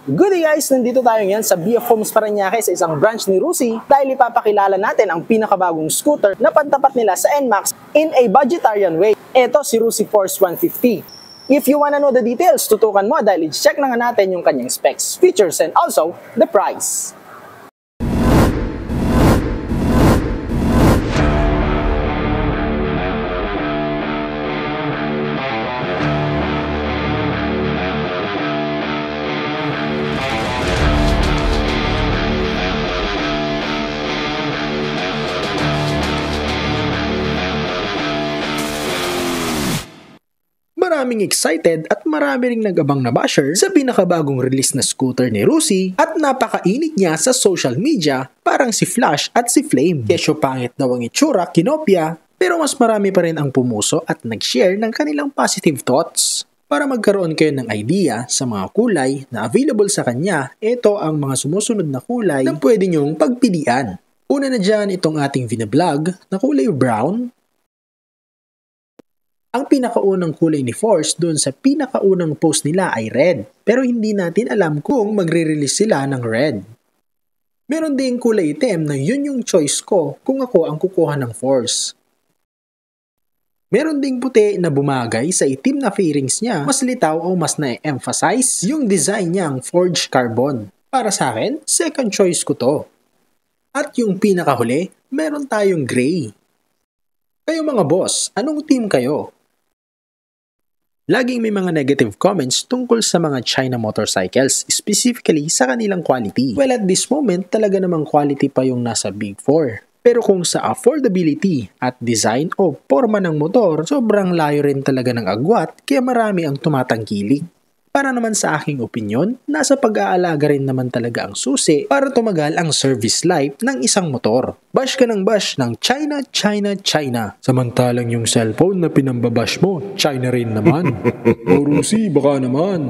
Good day guys! Nandito tayo ngayon sa BF Homes Parañaque sa isang branch ni Rusi dahil ipapakilala natin ang pinakabagong scooter na pantapat nila sa NMAX in a budgetarian way. Ito si Rusi Force 150. If you wanna know the details, tutukan mo dahil i-check na nga natin yung kanyang specs, features, and also the price. Maraming excited at marami ring nag-abang na basher sa pinakabagong release na scooter ni Rusi at napakainit niya sa social media parang si Flash at si Flame. Kesyo pangit daw ang itsura, kinopya, pero mas marami pa rin ang pumuso at nag-share ng kanilang positive thoughts. Para magkaroon kayo ng idea sa mga kulay na available sa kanya, ito ang mga sumusunod na kulay na pwede nyong pagpilian. Una na dyan itong ating vinablog na kulay brown. Ang pinakaunang kulay ni Force doon sa pinakaunang post nila ay red, pero hindi natin alam kung magre-release sila ng red. Meron ding kulay itim na yun yung choice ko kung ako ang kukuha ng Force. Meron ding puti na bumagay sa itim na fairings niya, mas litaw o mas na-emphasize yung design niyang forged carbon. Para sa akin, second choice ko to. At yung pinakahuli, meron tayong gray. Kayo mga boss, anong team kayo? Laging may mga negative comments tungkol sa mga China motorcycles, specifically sa kanilang quality. Well, at this moment, talaga namang quality pa yung nasa Big 4. Pero kung sa affordability at design o forma ng motor, sobrang layo rin talaga ng agwat kaya marami ang tumatangkilik. Para naman sa aking opinyon, nasa pag-aalaga rin naman talaga ang susi para tumagal ang service life ng isang motor. Bash ka ng bash ng China, China, China. Samantalang yung cellphone na pinambabash mo, China rin naman. O Rusi, baka naman.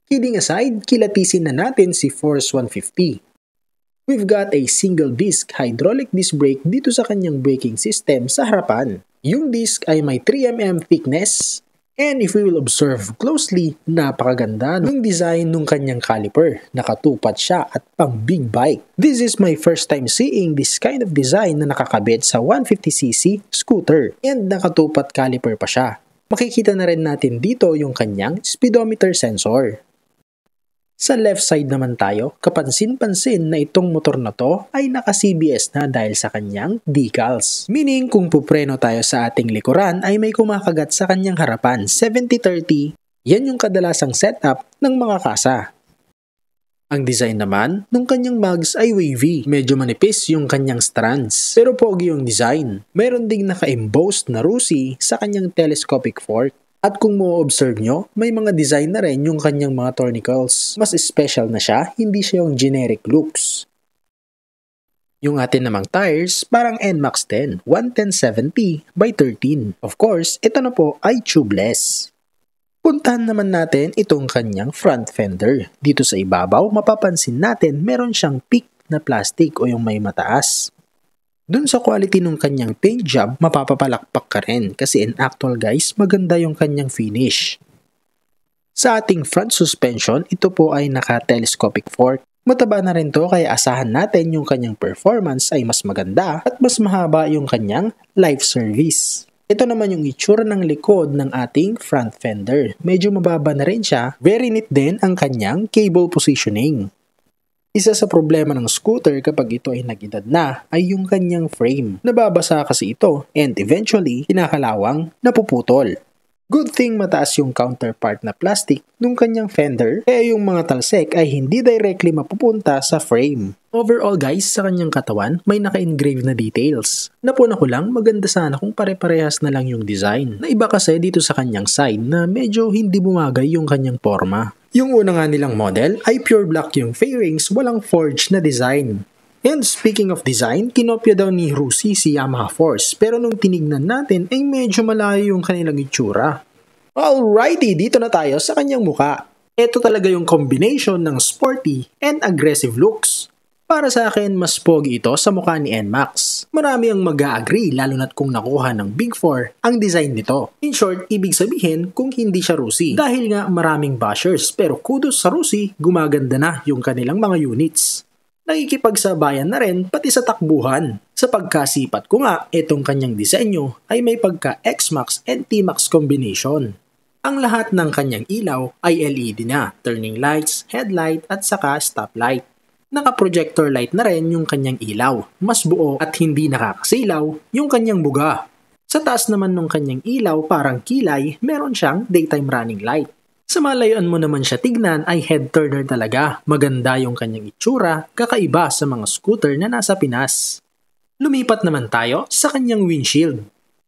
Kidding aside, kilatisin na natin si Force 150. We've got a single disc hydraulic disc brake dito sa kanyang braking system sa harapan. Yung disc ay may 3mm thickness. And if we will observe closely, napakaganda ng design ng kanyang caliper. Nakatupat siya at pang big bike. This is my first time seeing this kind of design na nakakabit sa 150cc scooter. And nakatupat caliper pa siya. Makikita na rin natin dito yung kanyang speedometer sensor. Sa left side naman tayo, kapansin-pansin na itong motor na to ay naka-CBS na dahil sa kanyang decals. Meaning kung pupreno tayo sa ating likuran ay may kumakagat sa kanyang harapan 70-30, yan yung kadalasang setup ng mga kasa. Ang design naman ng kanyang mags ay wavy, medyo manipis yung kanyang strands, pero pogi yung design. Meron ding naka-embossed na Rusi sa kanyang telescopic fork. At kung mo-observe nyo, may mga design na rin yung kanyang mga tornicles. Mas special na siya, hindi siya yung generic looks. Yung atin namang tires, parang NMAX 10, 110/70 by 13. Of course, ito na po ay tubeless. Puntahan naman natin itong kanyang front fender. Dito sa ibabaw, mapapansin natin meron siyang peak na plastic o yung may mataas. Dun sa quality ng kanyang paint job, mapapapalakpak ka rin kasi in actual guys, maganda yung kanyang finish. Sa ating front suspension, ito po ay naka-telescopic fork. Mataba na rin to kaya asahan natin yung kanyang performance ay mas maganda at mas mahaba yung kanyang life service. Ito naman yung itsura ng likod ng ating front fender. Medyo mababa na rin siya, very neat din ang kanyang cable positioning. Isa sa problema ng scooter kapag ito ay nag-edad na ay yung kanyang frame. Nababasa kasi ito and eventually kinakalawang napuputol. Good thing mataas yung counterpart na plastic nung kanyang fender kaya yung mga talsek ay hindi directly mapupunta sa frame. Overall guys, sa kanyang katawan may naka-engrave na details. Napuna ko lang maganda sana kung pare-parehas na lang yung design. Na iba kasi dito sa kanyang side na medyo hindi bumagay yung kanyang forma. Yung una nga nilang model ay pure black yung fairings, walang forged na design. And speaking of design, kinopya daw ni Rusi si Yamaha Force pero nung tinignan natin ay medyo malayo yung kanilang itsura. Alrighty, dito na tayo sa kanyang muka. Ito talaga yung combination ng sporty and aggressive looks. Para sa akin, mas pogi ito sa mukha ni NMAX. Marami ang mag-a-agree lalo na't kung nakuha ng Big 4 ang design nito. In short, ibig sabihin kung hindi siya Rusi. Dahil nga maraming bashers pero kudos sa Rusi, gumaganda na yung kanilang mga units. Nakikipagsabayan na rin pati sa takbuhan. Sa pagkasipat ko nga, itong kanyang disenyo ay may pagka X-Max and T-Max combination. Ang lahat ng kanyang ilaw ay LED na, turning lights, headlight at saka stoplight. Naka-projector light na rin yung kanyang ilaw, mas buo at hindi nakakasilaw yung kanyang buga. Sa taas naman ng kanyang ilaw parang kilay, meron siyang daytime running light. Sa malayuan mo naman siya tignan ay head turner talaga, maganda yung kanyang itsura, kakaiba sa mga scooter na nasa Pinas. Lumipat naman tayo sa kanyang windshield.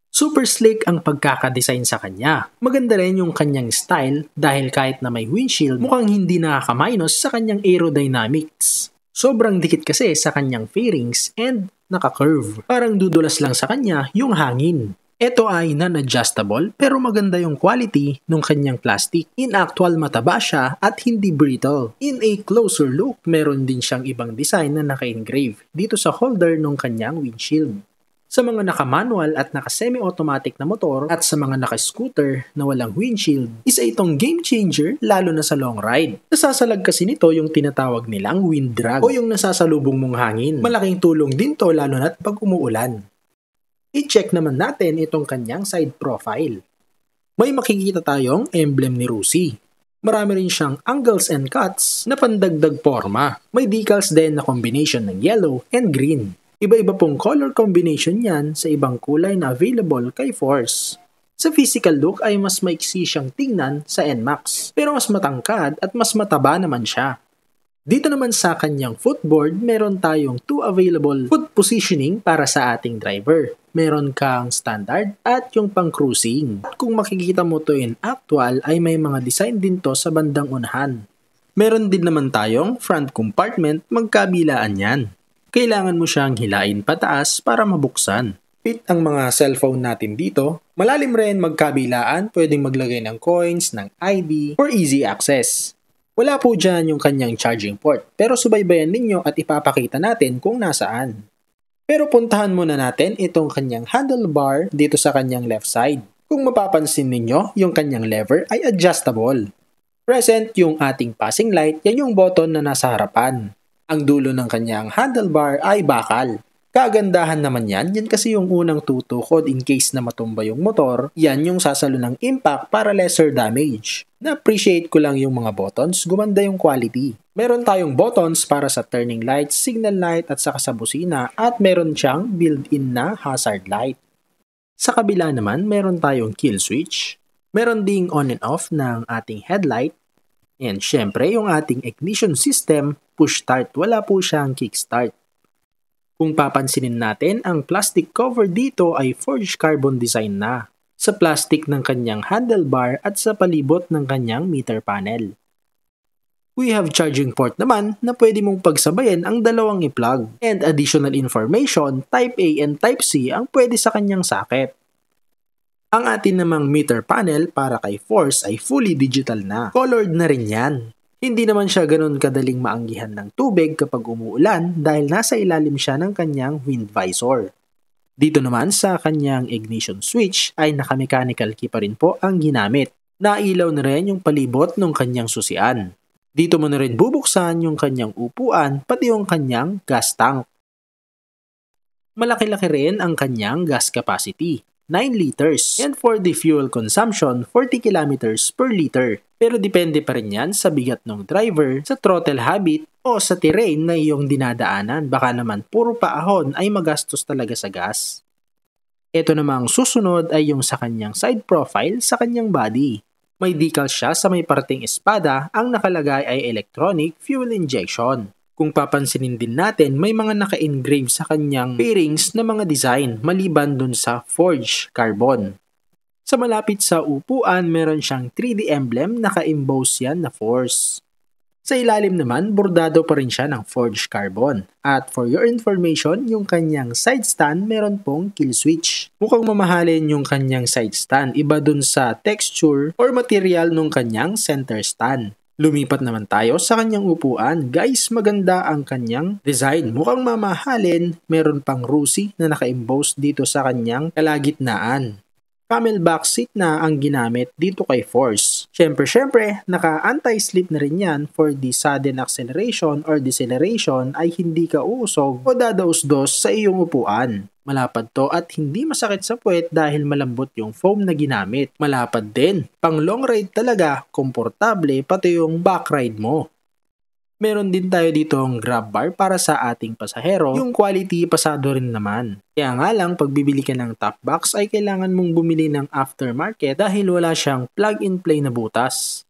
Super slick ang pagkakadesign sa kanya. Maganda rin yung kanyang style dahil kahit na may windshield, mukhang hindi nakaka-minus sa kanyang aerodynamics. Sobrang dikit kasi sa kanyang fairings and naka-curve. Parang dudulas lang sa kanya yung hangin. Ito ay non-adjustable pero maganda yung quality ng kanyang plastic. In actual mataba siya at hindi brittle. In a closer look, meron din siyang ibang design na naka-engrave dito sa holder ng kanyang windshield. Sa mga naka-manual at naka-semi-automatic na motor at sa mga naka-scooter na walang windshield, isa itong game changer lalo na sa long ride. Nasasalag kasi nito yung tinatawag nilang wind drag o yung nasasalubong mong hangin. Malaking tulong din to lalo na pag umuulan. I-check naman natin itong kanyang side profile. May makikita tayong emblem ni Rusi. Marami rin siyang angles and cuts na pandagdag forma. May decals din na combination ng yellow and green. Iba-iba pong color combination yan sa ibang kulay na available kay Force. Sa physical look ay mas maiksi siyang tingnan sa NMAX, pero mas matangkad at mas mataba naman siya. Dito naman sa kanyang footboard, meron tayong 2 available foot positioning para sa ating driver. Meron kang standard at yung pang cruising. At kung makikita mo to in actual ay may mga design din to sa bandang unahan. Meron din naman tayong front compartment, magkabilaan yan. Kailangan mo siyang hilain pataas para mabuksan. Fit ang mga cellphone natin dito. Malalim rin magkabilaan, pwedeng maglagay ng coins, ng ID, for easy access. Wala po dyan yung kanyang charging port, pero subaybayan ninyo at ipapakita natin kung nasaan. Pero puntahan muna natin itong kanyang handlebar dito sa kanyang left side. Kung mapapansin ninyo, yung kanyang lever ay adjustable. Present yung ating passing light, yan yung button na nasa harapan. Ang dulo ng kanyang handlebar ay bakal. Kagandahan naman yan kasi yung unang tutukod in case na matumba yung motor, yan yung sasalo ng impact para lesser damage. Na-appreciate ko lang yung mga buttons, gumanda yung quality. Meron tayong buttons para sa turning lights, signal light at saka sa busina at meron siyang built-in na hazard light. Sa kabila naman, meron tayong kill switch. Meron ding on and off ng ating headlight. And syempre, yung ating ignition system, push start, wala po siyang kickstart. Kung papansinin natin, ang plastic cover dito ay forged carbon design na sa plastic ng kanyang handlebar at sa palibot ng kanyang meter panel. We have charging port naman na pwede mong pagsabayan ang dalawang i-plug. And additional information, Type A and Type C ang pwede sa kanyang socket. Ang atin namang meter panel para kay Force ay fully digital na. Colored na rin yan. Hindi naman siya ganun kadaling maanggihan ng tubig kapag umuulan dahil nasa ilalim siya ng kanyang wind visor. Dito naman sa kanyang ignition switch ay naka-mechanical key pa rin po ang ginamit. Nailaw na rin yung palibot ng kanyang susian. Dito mo na rin bubuksan yung kanyang upuan pati yung kanyang gas tank. Malaki-laki rin ang kanyang gas capacity. 9 liters. And for the fuel consumption, 40 kilometers per liter. Pero depende pa rin yan sa bigat ng driver, sa throttle habit, o sa terrain na iyong dinadaanan. Baka naman puro paahon ay magastos talaga sa gas. Ito namang susunod ay yung sa kanyang side profile sa kanyang body. May decal siya sa may parting espada, ang nakalagay ay electronic fuel injection. Kung papansinin din natin, may mga naka-engrave sa kanyang fairings na mga design maliban dun sa forged carbon. Sa malapit sa upuan, meron siyang 3D emblem naka-emboss yan na Force. Sa ilalim naman, bordado pa rin siya ng forged carbon. At for your information, yung kanyang side stand meron pong kill switch. Mukhang mamahalin yung kanyang side stand, iba dun sa texture or material ng kanyang center stand. Lumipat naman tayo sa kanyang upuan. Guys, maganda ang kanyang design. Mukhang mamahalin. Meron pang Rusi na naka-emboss dito sa kanyang kalagitnaan. Camelback seat na ang ginamit dito kay Force. Syempre, naka-anti-slip na rin yan for the sudden acceleration or deceleration ay hindi ka uusog o dadaos-dos sa iyong upuan. Malapad to at hindi masakit sa puwet dahil malambot yung foam na ginamit. Malapad din. Pang long ride talaga, komportable pati yung back ride mo. Meron din tayo dito ang grab bar para sa ating pasahero. Yung quality pasado rin naman. Kaya nga lang, pag bibili ka ng top box ay kailangan mong bumili ng aftermarket dahil wala siyang plug-and-play na butas.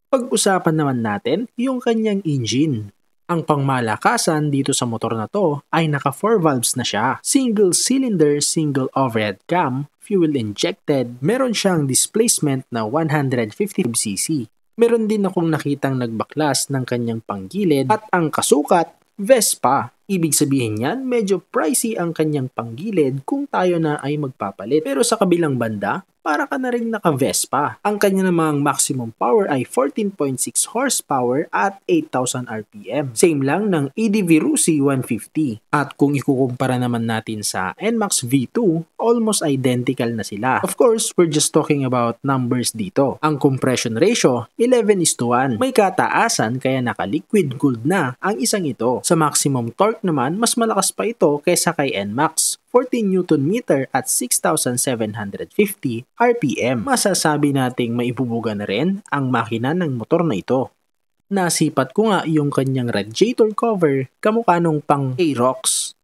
Pag-usapan naman natin yung kanyang engine. Ang pangmalakasan dito sa motor na to ay naka 4 valves na siya. Single cylinder, single overhead cam, fuel injected. Meron siyang displacement na 150cc. Meron din akong nakitang nagbaklas ng kanyang panggilid at ang kasukat, Vespa. Ibig sabihin niyan, medyo pricey ang kanyang panggilid kung tayo na ay magpapalit. Pero sa kabilang banda, para ka na rin naka-Vespa. Ang kanya namang maximum power ay 14.6 horsepower at 8,000 RPM. Same lang ng EDV Rusi 150. At kung ikukumpara naman natin sa NMAX V2, almost identical na sila. Of course, we're just talking about numbers dito. Ang compression ratio, 11:1. May kataasan kaya naka-liquid cooled na ang isang ito. Sa maximum torque naman, mas malakas pa ito kaysa kay NMAX. 14 Nm at 6,750 RPM. Masasabi nating maibubuga na rin ang makina ng motor na ito. Nasipat ko nga yung kanyang radiator cover kamukha nung pang Aerox.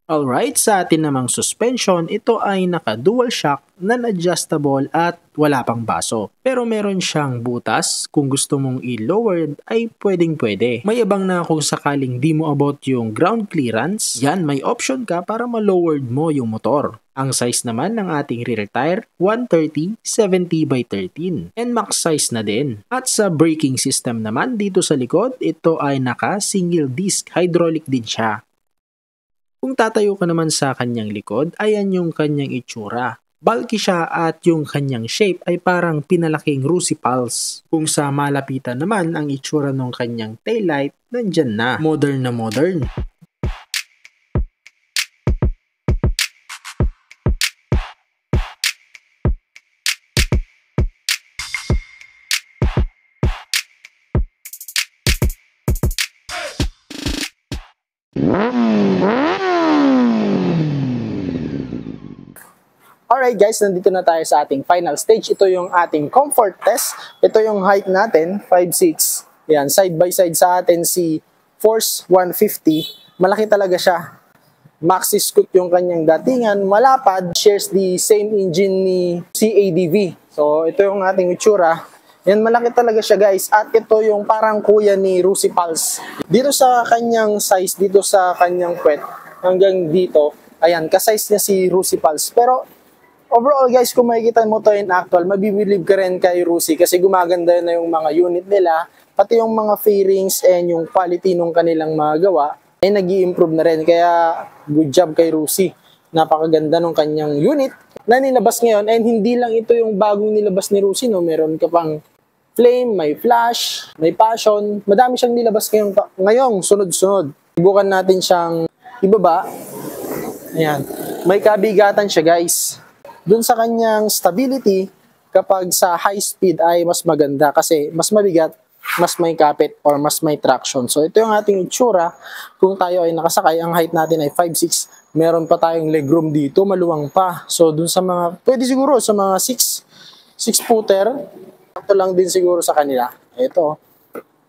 Alright, sa atin namang suspension, ito ay naka-dual shock, non-adjustable at wala pang baso. Pero meron siyang butas, kung gusto mong i-lowered ay pwedeng-pwede. May abang na kung sakaling di mo about yung ground clearance, yan may option ka para ma-lowered mo yung motor. Ang size naman ng ating rear tire, 130 70/13. NMAX size na din. At sa braking system naman dito sa likod, ito ay naka-single disc hydraulic din siya. Kung tatayo ka naman sa kanyang likod, ayan yung kanyang itsura. Bulky siya at yung kanyang shape ay parang pinalaking Rusi Pulse. Kung sa malapitan naman, ang itsura ng kanyang taillight, nandyan na. Modern na modern. Alright guys, nandito na tayo sa ating final stage. Ito yung ating comfort test. Ito yung height natin, 5'6". Yan, side by side sa atin si Force 150. Malaki talaga siya. Maxi scoot yung kanyang datingan. Malapad, shares the same engine ni CADV. So ito yung ating itsura. Yan, malaki talaga siya guys. At ito yung parang kuya ni Rusi Pulse. Dito sa kanyang size, dito sa kanyang puwet, hanggang dito, ayan, ka-size niya si Rusi Pulse. Pero overall guys, kung makikita mo to in actual, mabibilib ka rin kay Rusi kasi gumaganda na yung mga unit nila, pati yung mga fairings and yung quality ng kanilang mga gawa ay nag-i-improve na rin. Kaya good job kay Rusi. Napakaganda ng kanyang unit na nilabas ngayon, and hindi lang ito yung bagong nilabas ni Rusi, no? Meron ka pang Flame, may Flash, may Passion. Madami siyang nilabas ngayong sunod-sunod. Subukan natin siyang ibaba. Ayan. May kabigatan siya guys. Doon sa kanyang stability, kapag sa high speed ay mas maganda kasi mas mabigat, mas may kapit or mas may traction. So ito yung ating itsura. Kung tayo ay nakasakay, ang height natin ay 5'6". Meron pa tayong legroom dito, maluwang pa. So dun sa mga, pwede siguro sa mga 6-footer, ito lang din siguro sa kanila. Ito,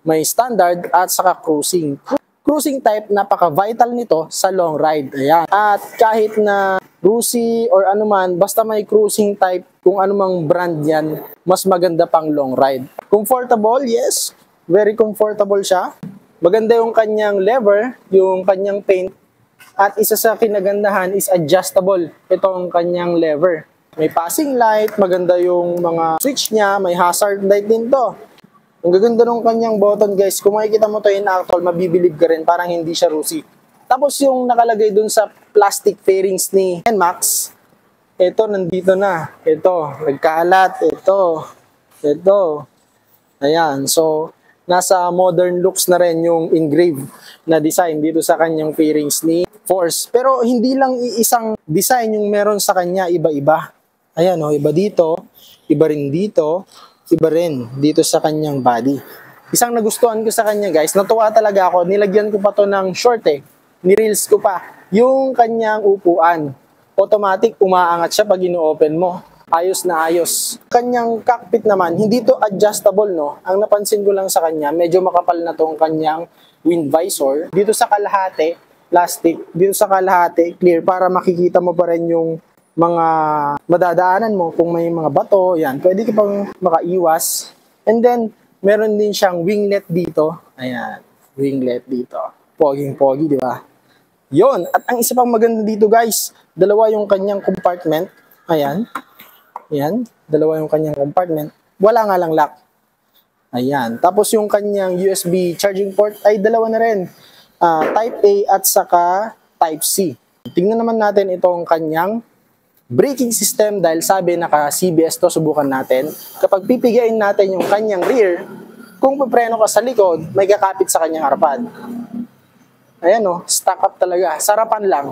may standard at saka cruising. Cruising type, napaka-vital nito sa long ride. Ayan. At kahit na Rusi or anuman, basta may cruising type, kung anumang brand yan, mas maganda pang long ride. Comfortable, yes. Very comfortable siya. Maganda yung kanyang lever, yung kanyang paint. At isa sa kinagandahan is adjustable. Itong kanyang lever. May passing light, maganda yung mga switch niya, may hazard light din to. Ang gaganda ng kanyang button guys, kung makikita mo to in actual, mabibilib ka rin, parang hindi siya Rusi. Tapos yung nakalagay dun sa plastic fairings ni NMAX, ito nandito na, ito, nagkalat, ito. Ayan, so nasa modern looks na rin yung engraved na design dito sa kanyang fairings ni Force. Pero hindi lang isang design yung meron sa kanya, iba-iba. Ayan o, iba dito, iba rin dito, iba rin dito sa kanyang body. Isang nagustuhan ko sa kanya guys, natuwa talaga ako, nilagyan ko pa to ng short nireels ko pa, yung kanyang upuan. Automatic, umaangat siya pag ino-open mo. Ayos na ayos. Kanyang cockpit naman, hindi to adjustable, no? Ang napansin ko lang sa kanya, medyo makapal na tong kanyang wind visor. Dito sa kalahati, plastic. Dito sa kalahati, clear, para makikita mo pa rin yung mga madadaanan mo. Kung may mga bato, yan, pwede ka pang makaiwas. And then, meron din siyang winglet dito. Ayan, winglet dito. Poging-pogi, di ba? Yon. At ang isa pang maganda dito guys, dalawa yung kanyang compartment. Ayan. Ayan, dalawa yung kanyang compartment. Wala nga lang lock. Ayan. Tapos yung kanyang USB charging port ay dalawa na rin. Type A at saka Type C. Tingnan naman natin itong kanyang braking system dahil sabi naka-CBS to, subukan natin. Kapag pipigain natin yung kanyang rear, kung papreno ka sa likod, may kakapit sa kanyang harapan. Ayan o, stack up talaga. Sarapan lang.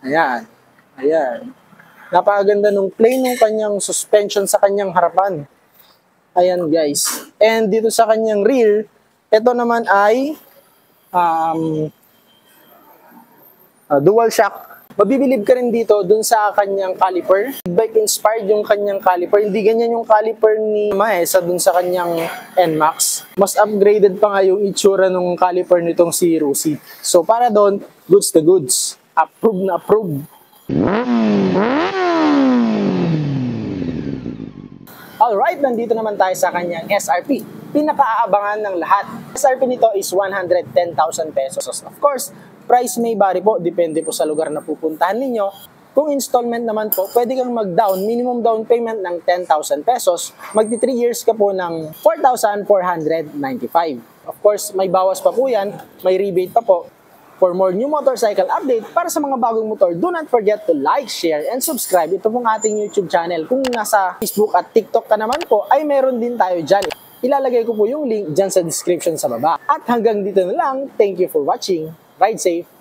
Ayan. Ayan. Napakaganda nung plain nung kanyang suspension sa kanyang harapan. Ayan guys. And dito sa kanyang rear, ito naman ay dual shock. Mabibilib ka rin dito dun sa kanyang caliper. Bike inspired yung kanyang caliper. Hindi ganyan yung caliper ni Maesa dun sa kanyang NMAX. Mas upgraded pa nga yung itsura ng caliper nitong si Rusi. So para doon, goods to goods. Approve na approve. Alright, nandito naman tayo sa kanyang SRP. Pinakaaabangan ng lahat. SRP nito is 110,000 pesos. Of course, price may vary po. Depende po sa lugar na pupuntahan ninyo. Kung installment naman po, pwede kang mag-down, minimum down payment ng 10,000 pesos. Magti 3 years ka po ng 4,495. Of course, may bawas pa po yan. May rebate pa po. For more new motorcycle update para sa mga bagong motor, do not forget to like, share, and subscribe. Ito pong ating YouTube channel. Kung nasa Facebook at TikTok ka naman po, ay meron din tayo dyan. Ilalagay ko po yung link dyan sa description sa baba. At hanggang dito na lang. Thank you for watching. Ride safe!